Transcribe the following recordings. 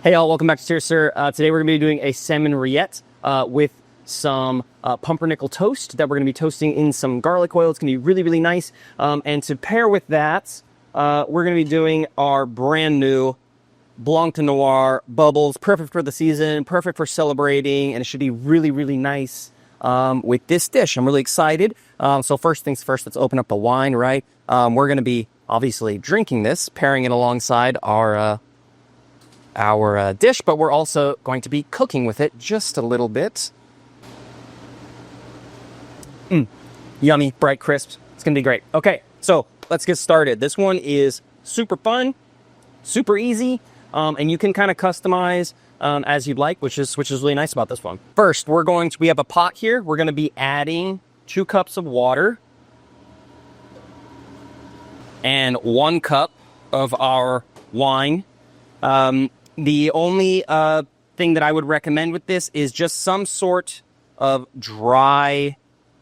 Hey all, welcome back to Steer Sir. Today we're going to be doing a salmon rillette with some pumpernickel toast that we're going to be toasting in some garlic oil. It's going to be really, really nice. And to pair with that, we're going to be doing our brand new Blanc de Noir bubbles. Perfect for the season, perfect for celebrating, and it should be really, really nice with this dish. I'm really excited. So first things first, let's open up the wine, right? We're going to be obviously drinking this, pairing it alongside our dish, but we're also going to be cooking with it just a little bit. Yummy, bright, crisp. It's gonna be great. Okay, so let's get started. This one is super fun, super easy, and you can kind of customize as you'd like, which is really nice about this one. First, we have a pot here. We're gonna be adding 2 cups of water and 1 cup of our wine. The only thing that I would recommend with this is just some sort of dry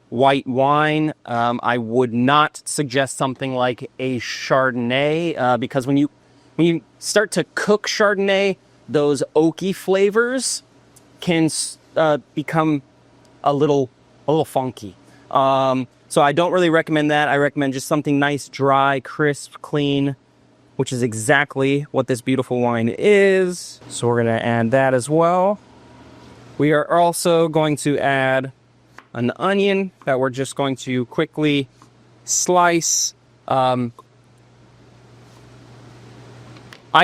white wine. I would not suggest something like a Chardonnay because when you start to cook Chardonnay, those oaky flavors can become a little funky. So I don't really recommend that. I recommend just something nice, dry, crisp, clean, which is exactly what this beautiful wine is. So we're going to add that as well. We are also going to add an onion that we're just going to quickly slice. I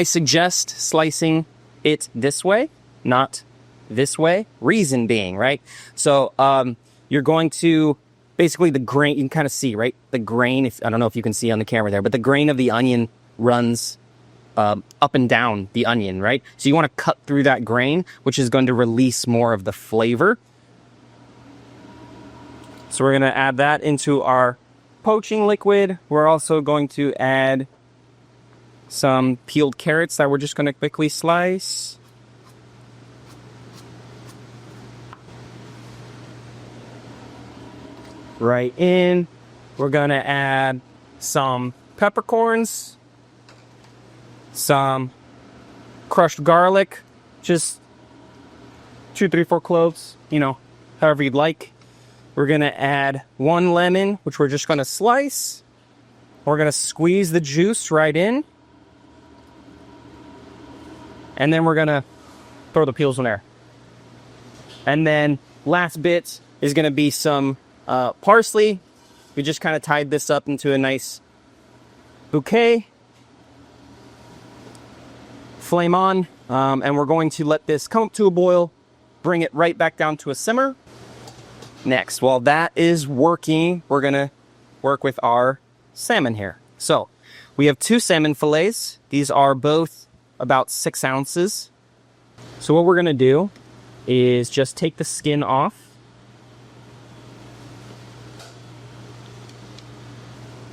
suggest slicing it this way, not this way. Reason being, right? So you're going to, basically the grain, you can kind of see, right? The grain, I don't know if you can see on the camera there, but the grain of the onion runs up and down the onion, right? So you want to cut through that grain, which is going to release more of the flavor. So we're going to add that into our poaching liquid. We're also going to add some peeled carrots that we're just going to quickly slice. Right in. We're going to add some peppercorns, some crushed garlic, just 2, 3, 4 cloves, however you'd like. We're going to add 1 lemon, which we're just going to slice. We're going to squeeze the juice right in. And then we're going to throw the peels in there. And then last bit is going to be some parsley. We just kind of tied this up into a nice bouquet. Flame on, and we're going to let this come up to a boil, bring it right back down to a simmer. Next, while that is working, we're going to work with our salmon here. So we have 2 salmon fillets. These are both about 6 ounces. So what we're going to do is just take the skin off.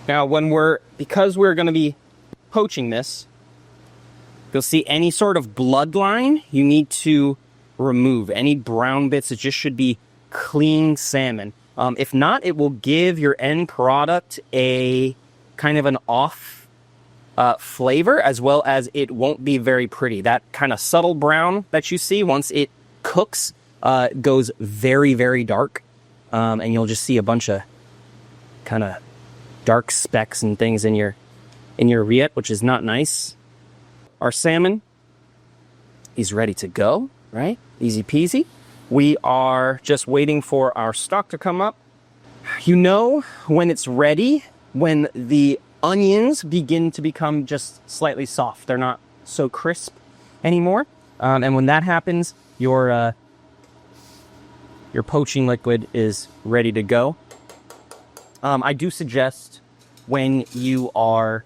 Now, because we're going to be poaching this, you'll see any sort of bloodline you need to remove. Any brown bits, it just should be clean salmon. If not, it will give your end product a kind of an off flavor, as well as it won't be very pretty. That kind of subtle brown that you see once it cooks goes very, very dark. And you'll just see a bunch of kind of dark specks and things in your rillette, which is not nice. Our salmon is ready to go, right? Easy peasy. We are just waiting for our stock to come up. You know when it's ready, when the onions begin to become just slightly soft. They're not so crisp anymore. And when that happens, your poaching liquid is ready to go. I do suggest when you are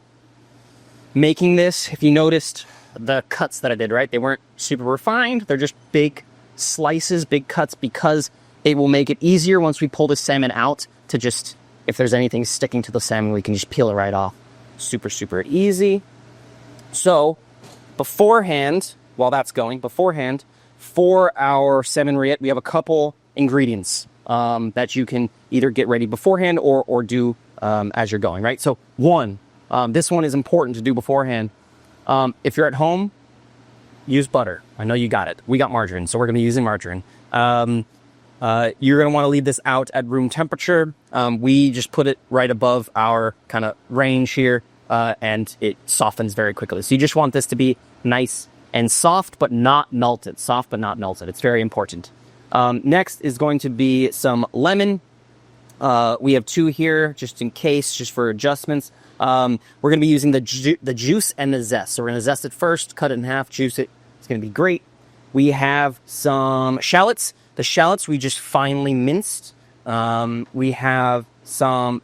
making this, if you noticed the cuts that I did, right? They weren't super refined. They're just big slices, big cuts, because it will make it easier once we pull the salmon out to just, if there's anything sticking to the salmon, we can just peel it right off. Super, super easy. So beforehand, while that's going, for our salmon rillette, we have a couple ingredients that you can either get ready beforehand or do as you're going, right? So this one is important to do beforehand. If you're at home, use butter. I know you got it. We got margarine, so we're going to be using margarine. You're going to want to leave this out at room temperature. We just put it right above our kind of range here, and it softens very quickly. So you just want this to be nice and soft, but not melted. Soft, but not melted. It's very important. Next is going to be some lemon. We have 2 here, just in case, just for adjustments. We're going to be using the juice and the zest. So we're going to zest it first, cut it in half, juice it. It's going to be great. We have some shallots. The shallots we just finely minced. We have some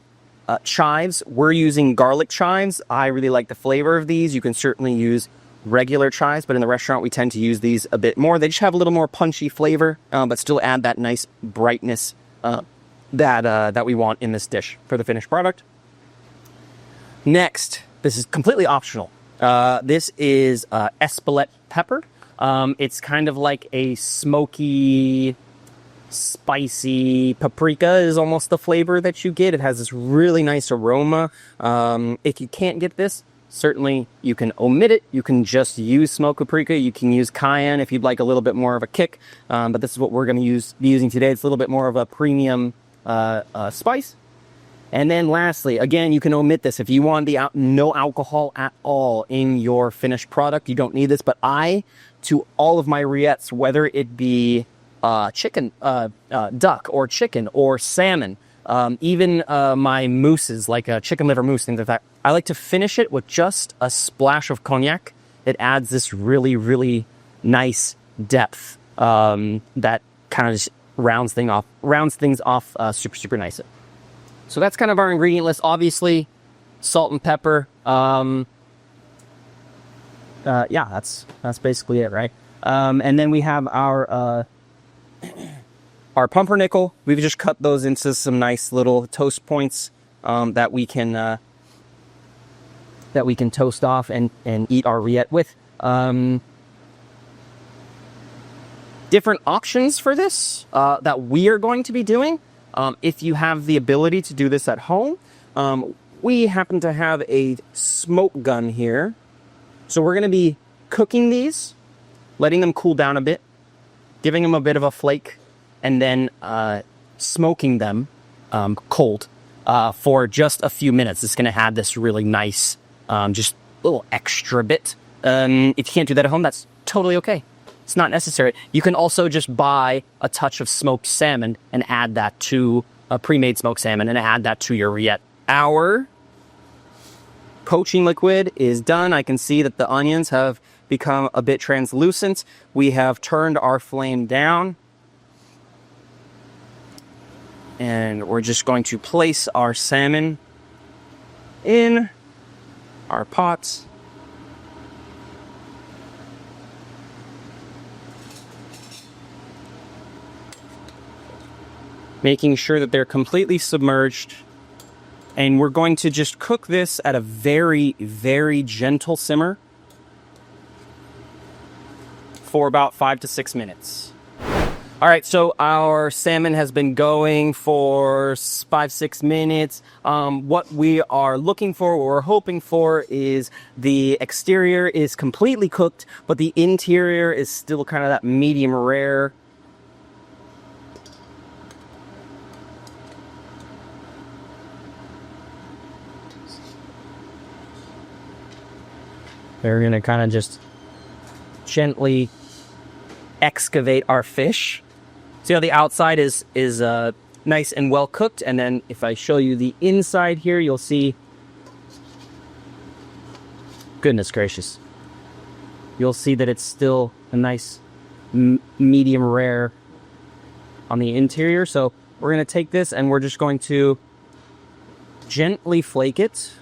chives. We're using garlic chives. I really like the flavor of these. You can certainly use regular chives, but in the restaurant we tend to use these a bit more. They just have a little more punchy flavor, but still add that nice brightness that we want in this dish for the finished product. Next, this is completely optional. This is Espelette pepper. It's kind of like a smoky, spicy paprika is almost the flavor that you get. It has this really nice aroma. If you can't get this, certainly you can omit it. You can just use smoked paprika. You can use cayenne if you'd like a little bit more of a kick. But this is what we're going to be using today. It's a little bit more of a premium spice. And then lastly, again, you can omit this if you want no alcohol at all in your finished product. You don't need this, but to all of my rillettes, whether it be chicken, duck, or chicken, or salmon, even my mousses, like a chicken liver mousse, things like that, I like to finish it with just a splash of cognac. It adds this really, really nice depth that kind of just rounds things off super, super nice. So that's kind of our ingredient list. Obviously, salt and pepper. Yeah, that's basically it, right? And then we have our pumpernickel. We've just cut those into some nice little toast points that we can toast off and eat our rillette with. Different options for this that we are going to be doing. If you have the ability to do this at home, we happen to have a smoke gun here. So we're going to be cooking these, letting them cool down a bit, giving them a bit of a flake, and then smoking them cold for just a few minutes. It's going to add this really nice, just little extra bit. If you can't do that at home, that's totally okay. It's not necessary. You can also just buy a touch of smoked salmon and add that to a pre-made smoked salmon and add that to your rillette. Our poaching liquid is done. I can see that the onions have become a bit translucent. We have turned our flame down. And we're just going to place our salmon in our pots. Making sure that they're completely submerged. And we're going to just cook this at a very, very gentle simmer for about 5 to 6 minutes. All right, so our salmon has been going for 5-6 minutes. What we are looking for, what we're hoping for, is the exterior is completely cooked, but the interior is still kind of that medium rare. We're going to kind of just gently excavate our fish. See how the outside is nice and well cooked, and then if I show you the inside here, you'll see, goodness gracious, you'll see that it's still a nice medium rare on the interior. So we're going to take this and we're just going to gently flake it.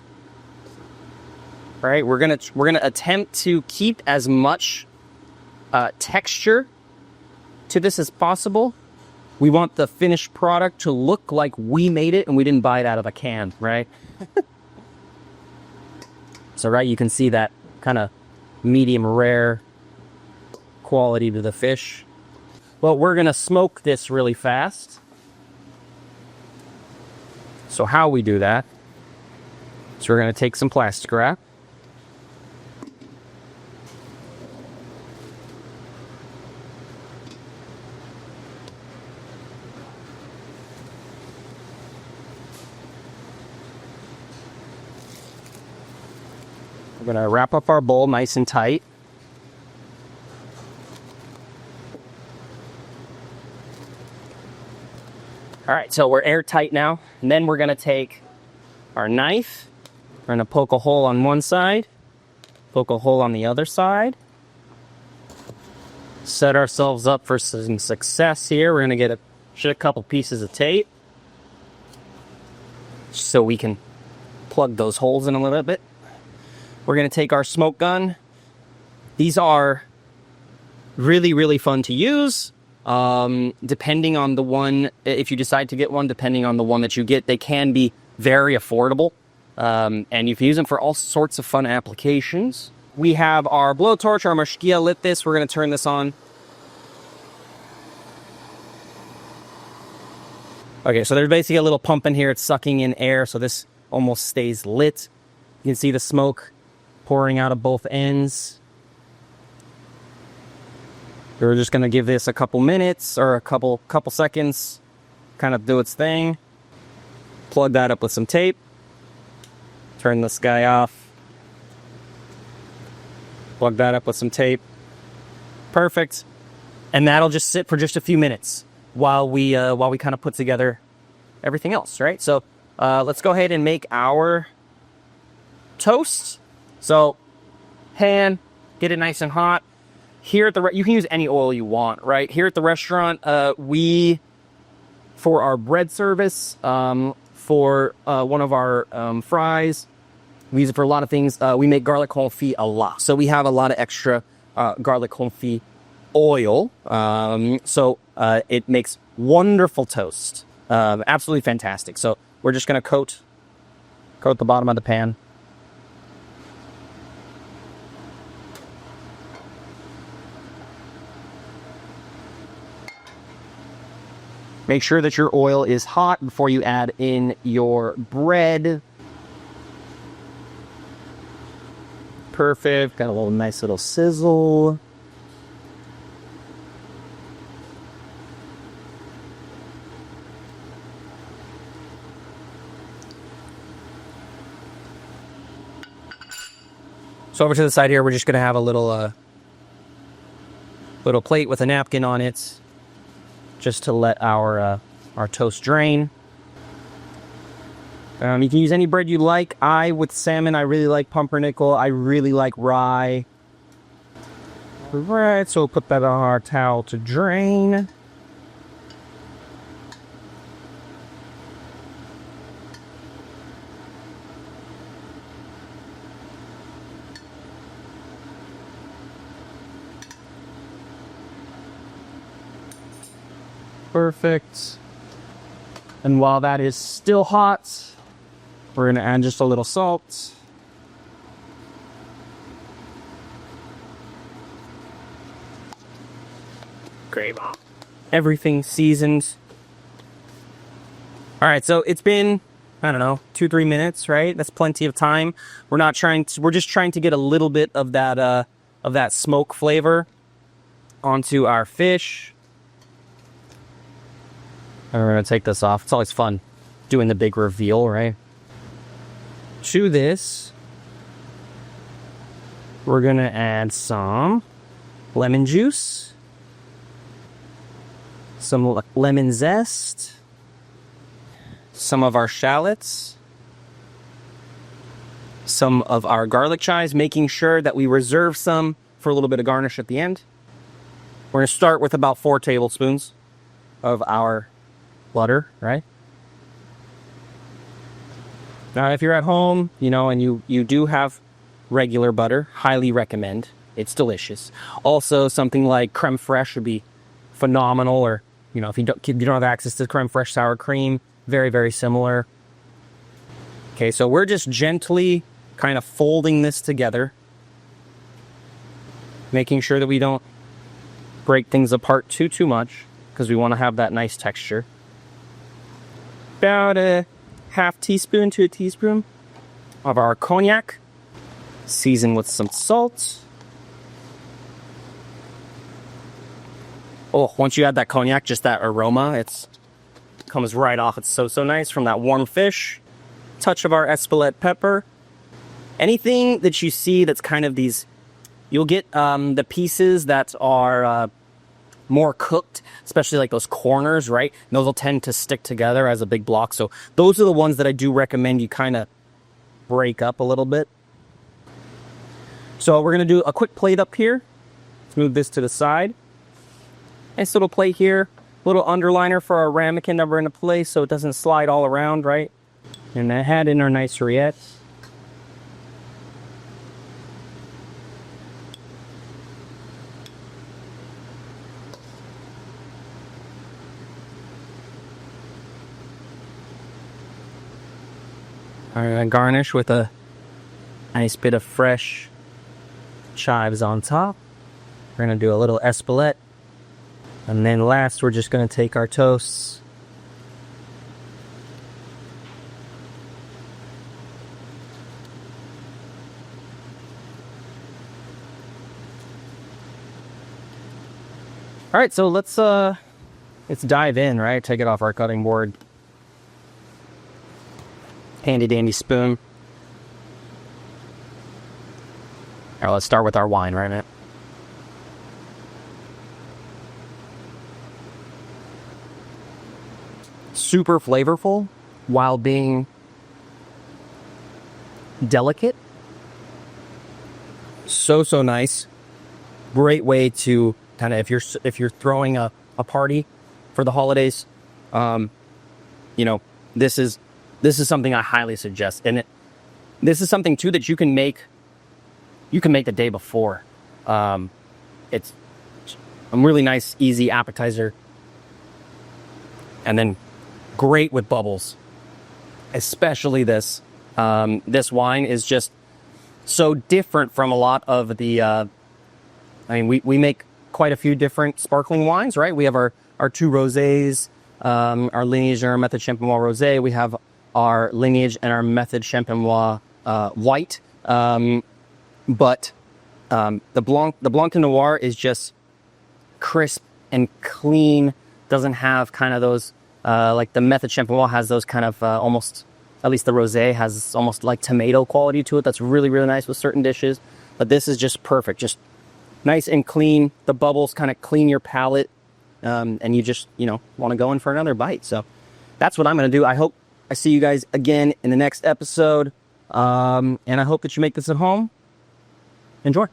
All right, we're gonna attempt to keep as much texture to this as possible. We want the finished product to look like we made it and we didn't buy it out of a can, right? So, right, you can see that kind of medium rare quality to the fish. Well, we're gonna smoke this really fast. So how we do that? So we're gonna take some plastic wrap. We're going to wrap up our bowl nice and tight. All right, so we're airtight now. And then we're going to take our knife. We're going to poke a hole on one side, poke a hole on the other side. Set ourselves up for some success here. We're going to get a couple pieces of tape so we can plug those holes in a little bit. We're going to take our smoke gun. These are really, really fun to use. Depending on the one, if you decide to get one, depending on the one that you get, they can be very affordable. And you can use them for all sorts of fun applications. We have our blowtorch, our mashkia lit this. We're going to turn this on. Okay, so there's basically a little pump in here. It's sucking in air, so this almost stays lit. You can see the smoke pouring out of both ends. We're just going to give this a couple minutes or a couple seconds, kind of do its thing. Plug that up with some tape. Turn this guy off. Plug that up with some tape. Perfect. And that'll just sit for just a few minutes while we kind of put together everything else, right? So let's go ahead and make our toast. So pan, get it nice and hot. Here at you can use any oil you want, right? Here at the restaurant, for our bread service, for one of our fries, we use it for a lot of things. We make garlic confit a lot. So we have a lot of extra garlic confit oil. So it makes wonderful toast. Absolutely fantastic. So we're just going to coat the bottom of the pan. Make sure that your oil is hot before you add in your bread. Perfect. Got a little nice little sizzle. So over to the side here, we're just going to have a little plate with a napkin on it, just to let our toast drain. You can use any bread you like. With salmon, I really like pumpernickel. I really like rye. All right, so we'll put that on our towel to drain. Perfect. And while that is still hot, we're going to add just a little salt. Great. Everything seasoned. All right, so it's been, I don't know, 2-3 minutes, right? That's plenty of time. We're just trying to get a little bit of that smoke flavor onto our fish. And we're going to take this off. It's always fun doing the big reveal, right? To this, we're going to add some lemon juice, some lemon zest, some of our shallots, some of our garlic chives, making sure that we reserve some for a little bit of garnish at the end. We're going to start with about 4 tablespoons of our butter, right? Now, if you're at home, and you do have regular butter, highly recommend. It's delicious. Also, something like creme fraiche would be phenomenal, or, if you don't have access to creme fraiche sour cream, very, very similar. Okay, so we're just gently kind of folding this together, making sure that we don't break things apart too much, because we want to have that nice texture. About a half teaspoon to a teaspoon of our cognac, seasoned with some salt. Oh, once you add that cognac, just that aroma, it comes right off. It's so nice from that warm fish. Touch of our Espelette pepper. Anything that you see that's kind of these, you'll get the pieces that are more cooked, especially like those corners, right? And those will tend to stick together as a big block. So those are the ones that I do recommend you kind of break up a little bit. So we're going to do a quick plate up here. Let's move this to the side. Nice little plate here. Little underliner for our ramekin that we're going to place so it doesn't slide all around, right? And I had in our nice rillettes. I'm going to garnish with a nice bit of fresh chives on top. We're going to do a little espelette. And then last, we're just going to take our toasts. All right, so let's dive in, right? Take it off our cutting board. Handy dandy spoon. All right, let's start with our wine right now. Super flavorful while being delicate. So nice. Great way to kind of, if you're throwing a party for the holidays, you know, this is something I highly suggest. And this is something too that you can make the day before. It's a really nice, easy appetizer. And then great with bubbles. Especially this. This wine is just so different from a lot of the, I mean, we make quite a few different sparkling wines, right? We have our two rosés, our Lineage and our Method Champenois Rosé. We have our Lineage and our Method Champenois White. But the Blanc de Noir is just crisp and clean. Doesn't have kind of those, like the Method Champenois has those kind of almost, at least the rosé has almost like tomato quality to it. That's really, really nice with certain dishes. But this is just perfect. Just nice and clean. The bubbles kind of clean your palate. And you just, want to go in for another bite. So that's what I'm going to do. I hope I see you guys again in the next episode. And I hope that you make this at home. Enjoy.